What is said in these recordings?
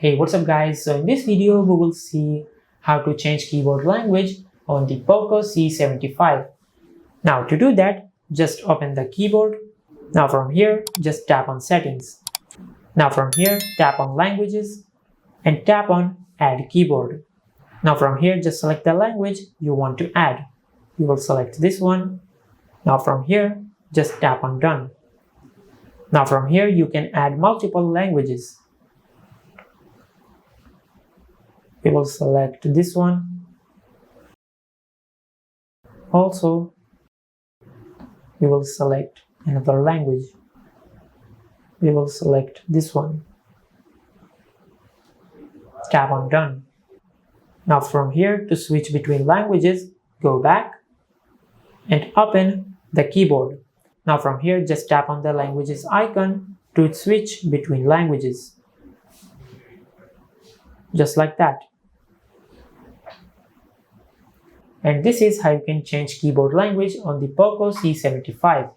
Hey, what's up guys? So in this video we will see how to change keyboard language on the Poco C75. Now to do that, just open the keyboard. Now from here, just tap on settings. Now from here, tap on languages and tap on add keyboard. Now from here, just select the language you want to add. You will select this one. Now from here, just tap on done. Now from here, you can add multiple languages. We will select this one. Also, we will select another language. We will select this one. Tap on done. Now from here, to switch between languages, go back and open the keyboard. Now from here, just tap on the languages icon to switch between languages. Just like that. And this is how you can change keyboard language on the Poco C75.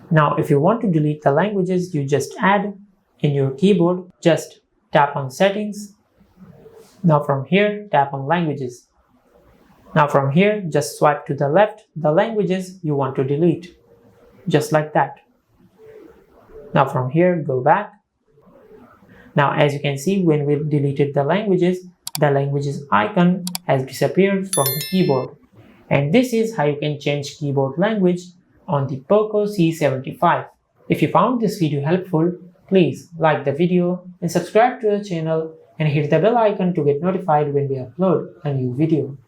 Now if you want to delete the languages you just add in your keyboard, just tap on settings. Now from here, tap on languages. Now from here, just swipe to the left the languages you want to delete. Just like that. Now from here, go back. Now as you can see, when we deleted the languages icon has disappeared from the keyboard. And this is how you can change keyboard language on the Poco C75. If you found this video helpful, please like the video and subscribe to the channel and hit the bell icon to get notified when we upload a new video.